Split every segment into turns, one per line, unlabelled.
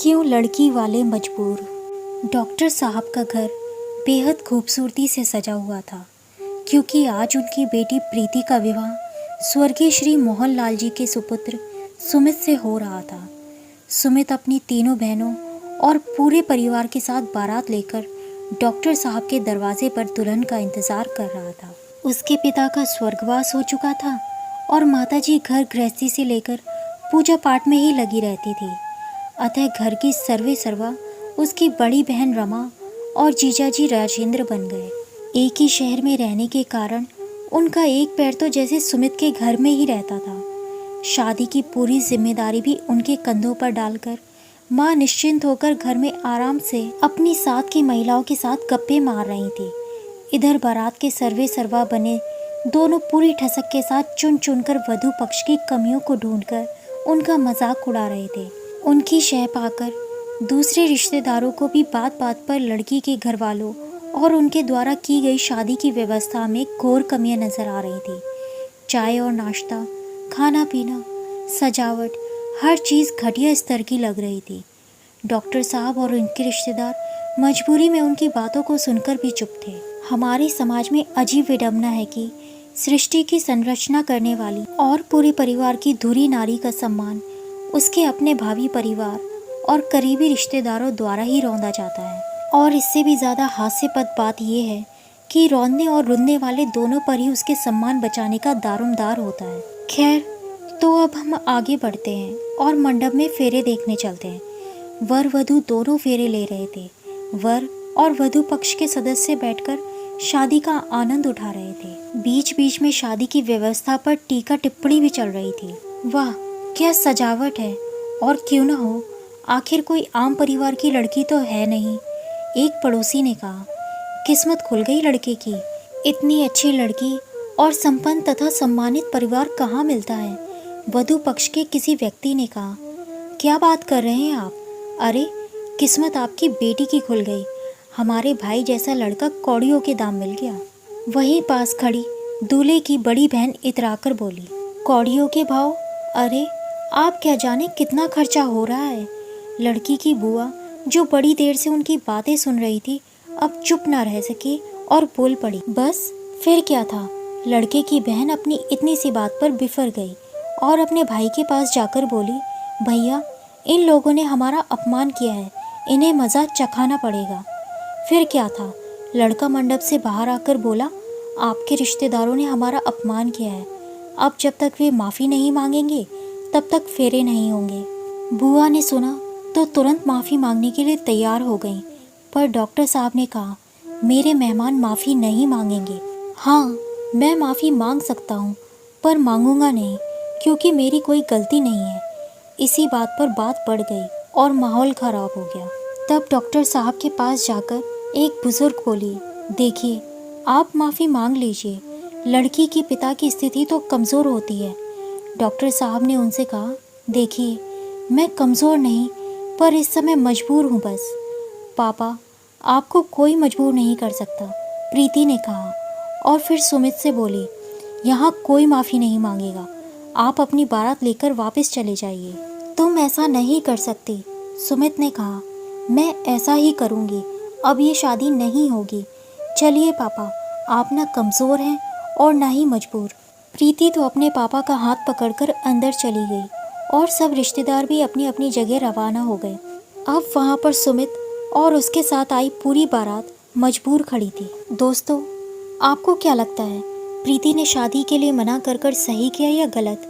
क्यों लड़की वाले मजबूर। डॉक्टर साहब का घर बेहद खूबसूरती से सजा हुआ था, क्योंकि आज उनकी बेटी प्रीति का विवाह स्वर्गीय श्री मोहन लाल जी के सुपुत्र सुमित से हो रहा था। सुमित अपनी तीनों बहनों और पूरे परिवार के साथ बारात लेकर डॉक्टर साहब के दरवाजे पर दुल्हन का इंतज़ार कर रहा था। उसके पिता का स्वर्गवास हो चुका था और माताजी घर गृहस्थी से लेकर पूजा पाठ में ही लगी रहती थी। अतः घर की सर्वे सर्वा उसकी बड़ी बहन रमा और जीजाजी राजेंद्र बन गए। एक ही शहर में रहने के कारण उनका एक पैर तो जैसे सुमित के घर में ही रहता था। शादी की पूरी जिम्मेदारी भी उनके कंधों पर डालकर माँ निश्चिंत होकर घर में आराम से अपनी साथ की महिलाओं के साथ गप्पे मार रही थी। इधर बारात के सर्वे सर्वा बने दोनों पूरी ठसक के साथ चुन चुनकर वधू पक्ष की कमियों को ढूंढकर उनका मजाक उड़ा रहे थे। उनकी शय पाकर दूसरे रिश्तेदारों को भी बात बात पर लड़की के घर वालों और उनके द्वारा की गई शादी की व्यवस्था में घोर कमियां नजर आ रही थी। चाय और नाश्ता, खाना पीना, सजावट, हर चीज़ घटिया स्तर की लग रही थी। डॉक्टर साहब और उनके रिश्तेदार मजबूरी में उनकी बातों को सुनकर भी चुप थे। हमारे समाज में अजीब विडंबना है कि सृष्टि की संरचना करने वाली और पूरे परिवार की धुरी नारी का सम्मान उसके अपने भावी परिवार और करीबी रिश्तेदारों द्वारा ही रौंदा जाता है। और इससे भी ज़्यादा हास्यपद बात यह है कि रौंदने और रुंदने वाले दोनों पर ही उसके सम्मान बचाने का दारोमदार होता है। खैर, तो अब हम आगे बढ़ते हैं और मंडप में फेरे देखने चलते हैं। वर वधू दोनों फेरे ले रहे थे। वर और वधू पक्ष के सदस्य बैठकर शादी का आनंद उठा रहे थे। बीच बीच में शादी की व्यवस्था पर टीका टिप्पणी भी चल रही थी। वाह, क्या सजावट है! और क्यों न हो, आखिर कोई आम परिवार की लड़की तो है नहीं। एक पड़ोसी ने कहा, किस्मत खुल गई लड़के की। इतनी अच्छी लड़की और संपन्न तथा सम्मानित परिवार कहाँ मिलता है। वधू पक्ष के किसी व्यक्ति ने कहा, क्या बात कर रहे हैं आप? अरे, किस्मत आपकी बेटी की खुल गई। हमारे भाई जैसा लड़का कौड़ियों के दाम मिल गया। वहीं पास खड़ी दूल्हे की बड़ी बहन इतराकर बोली, कौड़ियों के भाव? अरे, आप क्या जाने कितना खर्चा हो रहा है। लड़की की बुआ, जो बड़ी देर से उनकी बातें सुन रही थी, अब चुप ना रह सकी और बोल पड़ी। बस फिर क्या था, लड़के की बहन अपनी इतनी सी बात पर बिफर गई और अपने भाई के पास जाकर बोली, भैया, इन लोगों ने हमारा अपमान किया है, इन्हें मज़ा चखाना पड़ेगा। फिर क्या था, लड़का मंडप से बाहर आकर बोला, आपके रिश्तेदारों ने हमारा अपमान किया है। अब जब तक वे माफ़ी नहीं मांगेंगे तब तक फेरे नहीं होंगे। बुआ ने सुना तो तुरंत माफ़ी मांगने के लिए तैयार हो गई, पर डॉक्टर साहब ने कहा, मेरे मेहमान माफ़ी नहीं मांगेंगे। हाँ, मैं माफ़ी मांग सकता हूँ, पर मांगूंगा नहीं, क्योंकि मेरी कोई गलती नहीं है। इसी बात पर बात बढ़ गई और माहौल ख़राब हो गया। तब डॉक्टर साहब के पास जाकर एक बुज़ुर्ग बोली, देखिए, आप माफ़ी मांग लीजिए। लड़की के पिता की स्थिति तो कमज़ोर होती है। डॉक्टर साहब ने उनसे कहा, देखिए, मैं कमज़ोर नहीं, पर इस समय मजबूर हूँ बस। पापा, आपको कोई मजबूर नहीं कर सकता, प्रीति ने कहा। और फिर सुमित से बोली, यहाँ कोई माफ़ी नहीं मांगेगा। आप अपनी बारात लेकर वापस चले जाइए। तुम ऐसा नहीं कर सकती, सुमित ने कहा। मैं ऐसा ही करूँगी। अब ये शादी नहीं होगी। चलिए पापा, आप ना कमज़ोर हैं और ना ही मजबूर। प्रीति तो अपने पापा का हाथ पकड़कर अंदर चली गई और सब रिश्तेदार भी अपनी अपनी जगह रवाना हो गए। अब वहाँ पर सुमित और उसके साथ आई पूरी बारात मजबूर खड़ी थी। दोस्तों, आपको क्या लगता है, प्रीति ने शादी के लिए मना कर कर सही किया या गलत?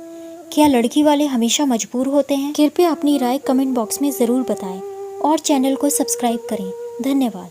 क्या लड़की वाले हमेशा मजबूर होते हैं? कृपया अपनी राय कमेंट बॉक्स में ज़रूर बताएं और चैनल को सब्सक्राइब करें। धन्यवाद।